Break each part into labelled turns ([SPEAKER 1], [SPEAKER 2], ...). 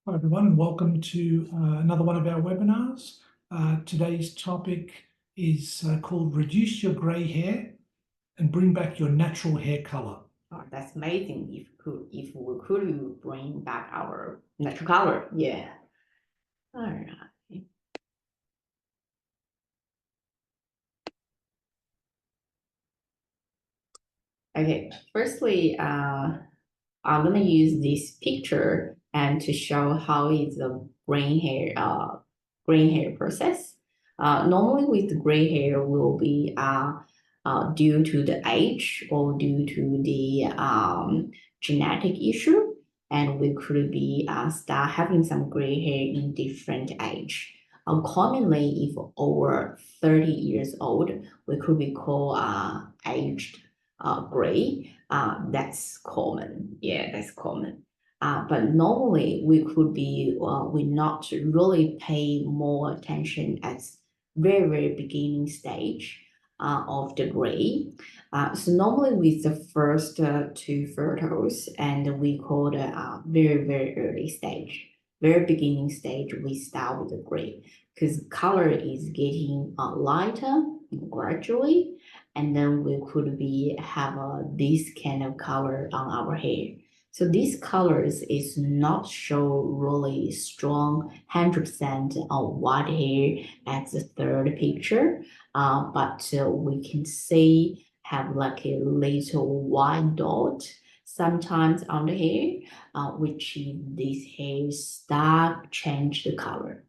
[SPEAKER 1] Hi everyone, and welcome to another one of our webinars. Today's topic is called Reduce Your Grey Hair and Bring Back Your Natural Hair Color.
[SPEAKER 2] Oh, that's amazing. If we could bring back our natural color. Yeah. All right. Okay. Firstly, I'm gonna use this picture and to show how is the graying hair process. Normally with the gray hair will be due to the age or due to the genetic issue, and we could be start having some gray hair in different age. Commonly, if over 30 years old, we could be called aged gray. That's common. Yeah, that's common. But normally we could be we not really pay more attention at very beginning stage of the gray. So normally with the first two photos, and we call the very early stage, very beginning stage, we start with the gray because color is getting lighter gradually, and then we could be have this kind of color on our hair. So these colors is not show really strong 100% on white hair as the third picture, but we can see have like a little white dot sometimes on the hair, which this hair start change the color.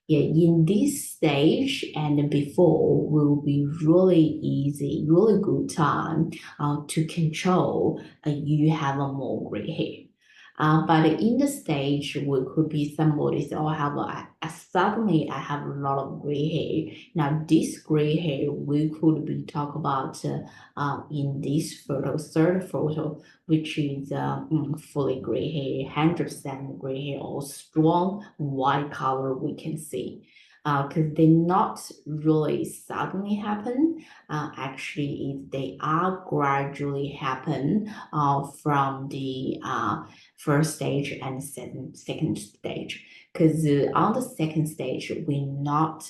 [SPEAKER 2] Yeah, in this stage and before will be really easy, really good time to control you have a more gray hair. But in the stage, we could be somebody say, oh, suddenly I have a lot of gray hair. Now, this gray hair, we could be talk about in this photo, third photo, which is fully gray hair, 100% gray hair, or strong white color we can see. Because they not really suddenly happen. Actually, if they are gradually happen from the first stage and second stage. Because on the second stage, we not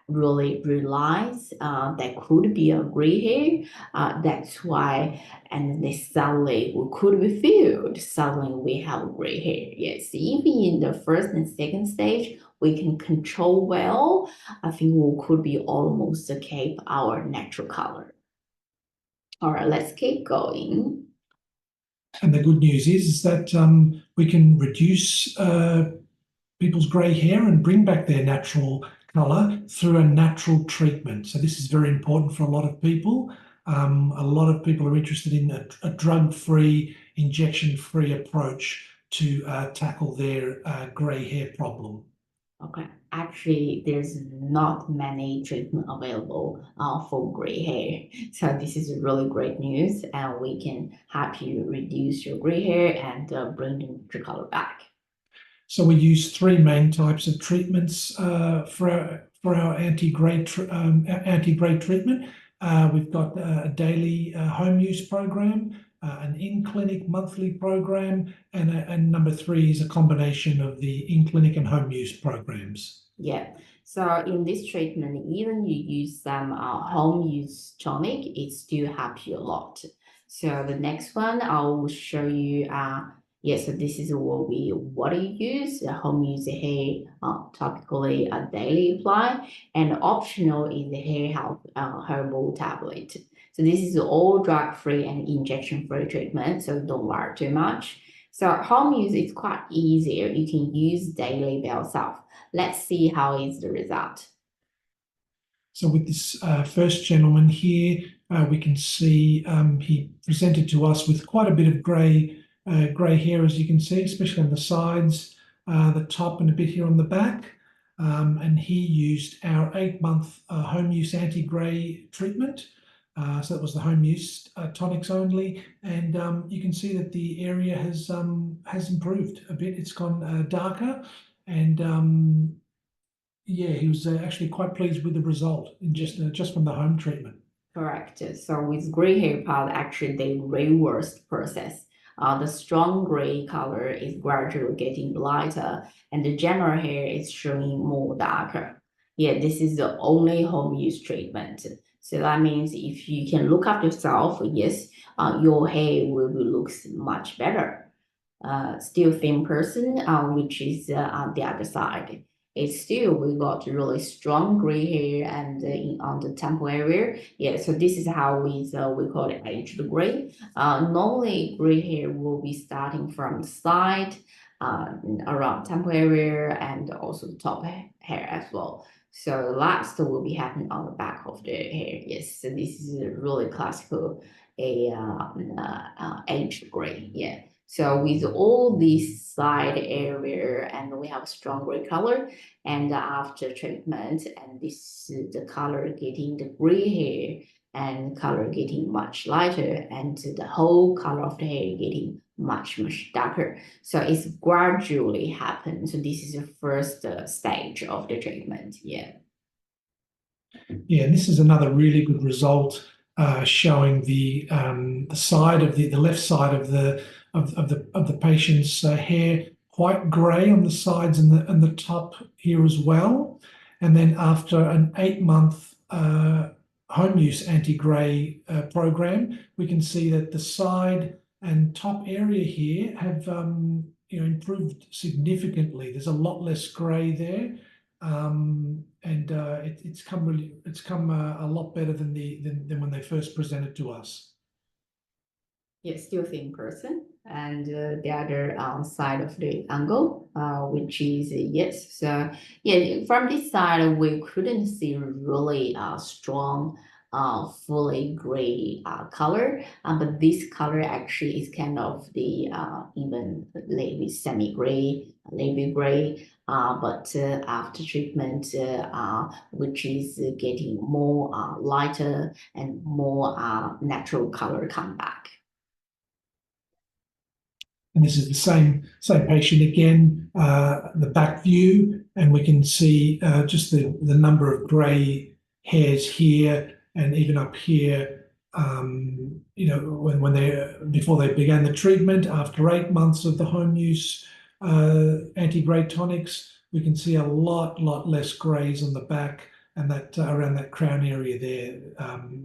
[SPEAKER 2] really realize there could be a gray hair. That's why, and they suddenly we could be filled. Suddenly we have gray hair. Yes, even in the first and second stage, we can control well. I think we could be almost keep our natural color. All right, let's keep going.
[SPEAKER 1] And the good news is that we can reduce people's grey hair and bring back their natural color through a natural treatment. So this is very important for a lot of people. A lot of people are interested in a drug-free, injection-free approach to tackle their grey hair problem.
[SPEAKER 2] Okay, actually, there's not many treatment available for gray hair. So this is really great news, and we can help you reduce your gray hair and bring the natural color back.
[SPEAKER 1] So we use three main types of treatments for our anti-grey treatment. We've got a daily home use program, an in-clinic monthly program, and number three is a combination of the in-clinic and home use programs.
[SPEAKER 2] Yeah. So in this treatment, even you use some home use tonic, it still helps you a lot. So the next one, I will show you. So this is what you use. Home use hair topically daily apply, and optional is the hair health herbal tablet. So this is all drug free and injection free treatment. So don't worry too much. So home use is quite easier. You can use daily by yourself. Let's see how is the result.
[SPEAKER 1] So with this first gentleman here, we can see he presented to us with quite a bit of grey hair, as you can see, especially on the sides, the top, and a bit here on the back. And he used our 8-month home use anti-grey treatment. So that was the home use tonics only, and you can see that the area has improved a bit. It's gone darker, and yeah, he was actually quite pleased with the result in just from the home treatment.
[SPEAKER 2] Correct. So with gray hair part, actually they reverse process. The strong gray color is gradually getting lighter, and the general hair is showing more darker. Yeah, this is the only home use treatment. So that means if you can look after yourself, yes, your hair will looks much better. Still thin person, which is on the other side. It's still we got really strong gray hair and on the temple area. Yeah, so this is how we call it aged gray. Normally gray hair will be starting from the side, around temple area and also the top hair as well. So last will be happening on the back of the hair. Yes, so this is a really classical aged gray. Yeah. So with all this side area and we have strong gray color and after treatment and this the color getting the gray hair and color getting much lighter and the whole color of the hair getting much darker. So it's gradually happen. So this is the first stage of the treatment. Yeah.
[SPEAKER 1] Yeah, and this is another really good result showing the side of the left side of the patient's hair quite grey on the sides and the top here as well. And then after an 8-month home use anti-grey program, we can see that the side and top area here have improved significantly. There's a lot less grey there. And it's come a lot better than when they first presented to us.
[SPEAKER 2] Yeah, still thin person, and the other side of the angle, which is yes. So yeah, from this side we couldn't see really strong, fully gray color, but this color actually is kind of the even maybe semi-gray, maybe gray. But after treatment, which is getting more lighter and more natural color come back.
[SPEAKER 1] And this is the same patient again, the back view, and we can see just the number of grey hairs here and even up here. When they before they began the treatment, after 8 months of the home use anti-grey tonics, we can see a lot less greys on the back and that around that crown area there.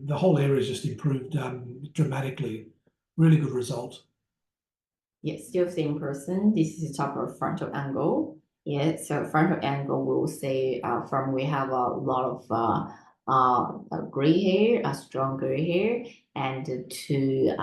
[SPEAKER 1] The whole area has just improved dramatically. Really good result.
[SPEAKER 2] Yes, still same person. This is the top of frontal angle. Yeah, so frontal angle will say from we have a lot of gray hair, a strong gray hair, and to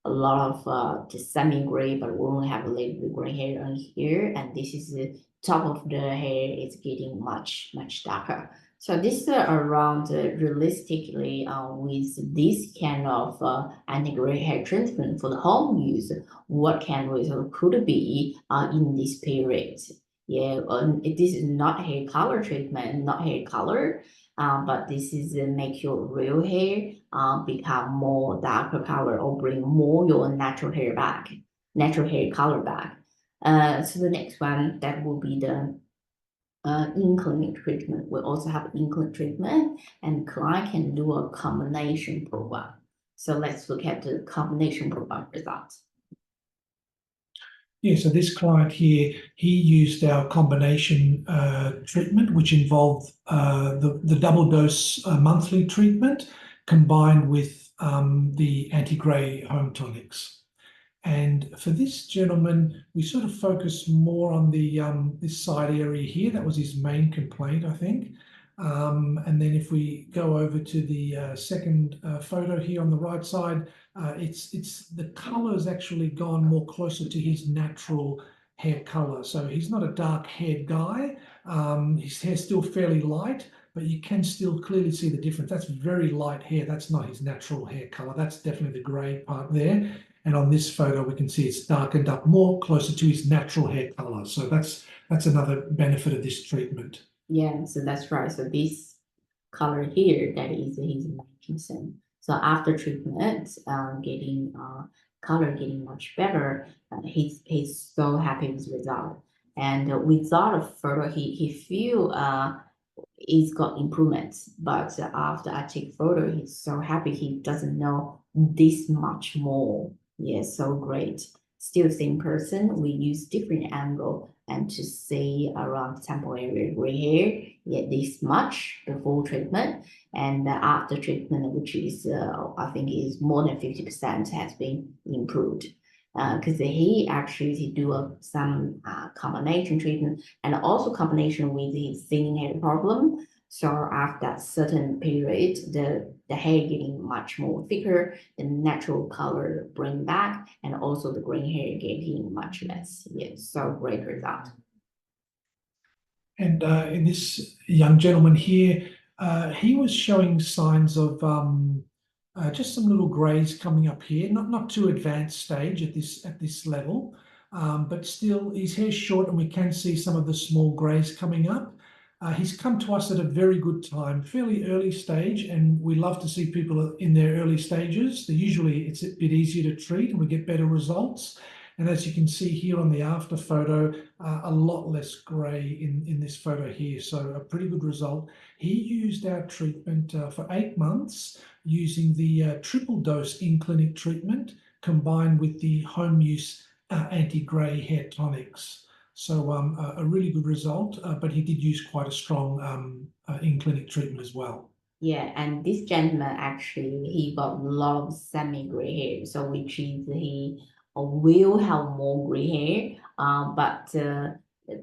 [SPEAKER 2] a lot of the semi-gray, but we only have a little bit gray hair on here, and this is the top of the hair is getting much darker. So this around realistically with this kind of anti-gray hair treatment for the home use, what can result could be in this period. Yeah, this is not hair color treatment, not hair color, but this is make your real hair become more darker color or bring more your natural hair back, natural hair color back. So the next one that will be the in-clinic treatment. We also have in-clinic treatment, and client can do a combination program. So let's look at the combination program results.
[SPEAKER 1] Yeah, so this client here, he used our combination treatment, which involved the double dose monthly treatment combined with the anti-grey home tonics. And for this gentleman, we sort of focus more on the this side area here. That was his main complaint, I think. And then if we go over to the second photo here on the right side, it's the color has actually gone more closer to his natural hair color. So he's not a dark-haired guy. His hair's still fairly light, but you can still clearly see the difference. That's very light hair. That's not his natural hair color. That's definitely the gray part there. And on this photo, we can see it's darkened up more closer to his natural hair color. So that's another benefit of this treatment.
[SPEAKER 2] Yeah, so that's right. So this color here, that is his main concern. So after treatment, getting color getting much better, he's so happy with the result. And without a photo, he feel he's got improvements. But after I take photo, he's so happy he doesn't know this much more. Yes, so great. Still same person, we use different angle and to see around sample area gray hair, yet this much before treatment and after treatment, which is I think is more than 50% has been improved. Because he actually do some combination treatment and also combination with his thinning hair problem. So after that certain period, the hair getting much more thicker, the natural color bring back, and also the green hair getting much less. Yes, so great result.
[SPEAKER 1] And in this young gentleman here, he was showing signs of just some little grays coming up here, not too advanced stage at this level, but still his hair's short and we can see some of the small grays coming up. He's come to us at a very good time, fairly early stage, and we love to see people in their early stages. Usually it's a bit easier to treat and we get better results. And as you can see here on the after photo, a lot less grey in this photo here. So a pretty good result. He used our treatment for 8 months using the triple dose in-clinic treatment combined with the home use anti-grey hair tonics. So a really good result, but he did use quite a strong in-clinic treatment as well.
[SPEAKER 2] Yeah, and this gentleman actually he got a lot of semi-gray hair, so which is he will have more gray hair, but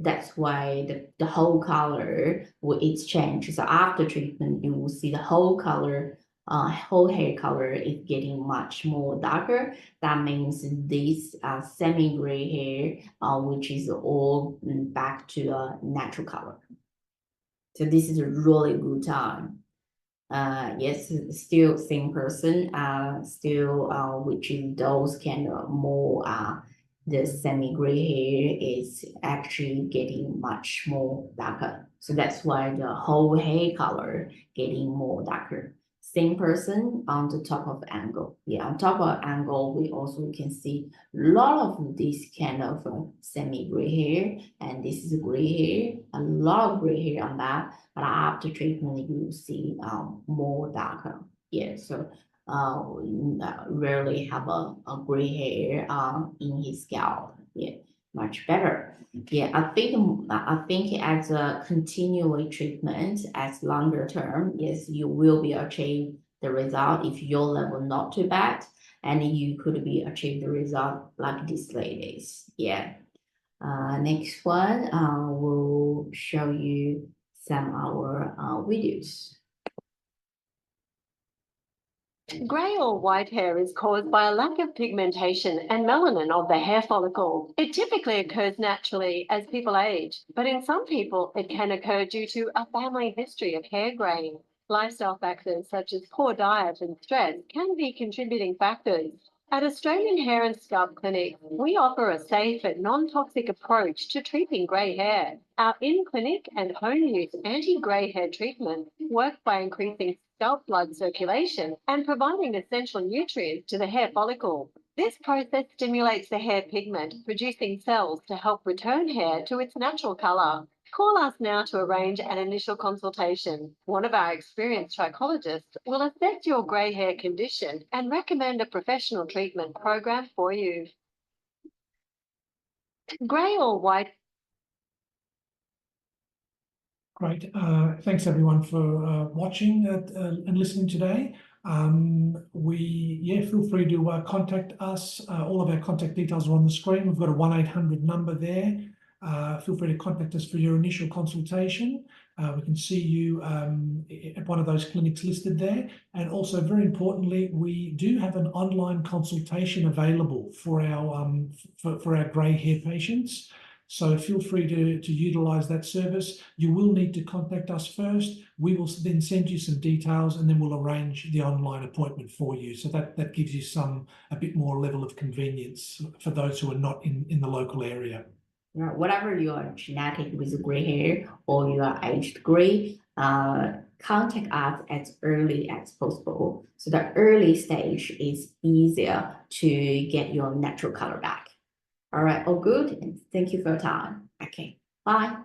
[SPEAKER 2] that's why the whole color will it's changed. So after treatment, you will see the whole color, whole hair color is getting much more darker. That means this semi-gray hair, which is all back to a natural color. So this is a really good time. Yes, still same person, still which is those kind of more the semi-gray hair is actually getting much more darker. So that's why the whole hair color getting more darker. Same person on the top of angle. Yeah, on top of angle, we also can see a lot of this kind of semi-gray hair, and this is gray hair, a lot of gray hair on that. But after treatment, you see more darker. Yeah, so rarely have a gray hair in his scalp. Yeah, much better. Yeah, I think as a continual treatment, as longer term, yes, you will be achieve the result if your level not too bad, and you could be achieve the result like these ladies. Yeah. Next one, will show you some our videos.
[SPEAKER 3] Grey or white hair is caused by a lack of pigmentation and melanin of the hair follicle. It typically occurs naturally as people age, but in some people it can occur due to a family history of hair graying. Lifestyle factors such as poor diet and stress can be contributing factors. At Australian Hair and Scalp Clinics, we offer a safe and non-toxic approach to treating grey hair. Our in-clinic and home-use anti-grey hair treatment work by increasing scalp blood circulation and providing essential nutrients to the hair follicle. This process stimulates the hair pigment, producing cells to help return hair to its natural colour. Call us now to arrange an initial consultation. One of our experienced trichologists will assess your grey hair condition and recommend a professional treatment program for you. Grey or white?
[SPEAKER 1] Great. Thanks everyone for watching and listening today. Feel free to contact us. All of our contact details are on the screen. We've got a 1-800 number there. Feel free to contact us for your initial consultation. We can see you at one of those clinics listed there. And also, very importantly, we do have an online consultation available for our grey hair patients. So feel free to utilise that service. You will need to contact us first. We will then send you some details and then we'll arrange the online appointment for you. So that gives you a bit more level of convenience for those who are not in the local area.
[SPEAKER 2] Whatever you are genetic with gray hair or you are aged gray, contact us as early as possible. So the early stage is easier to get your natural color back. All right, all good. And thank you for your time. Okay, bye.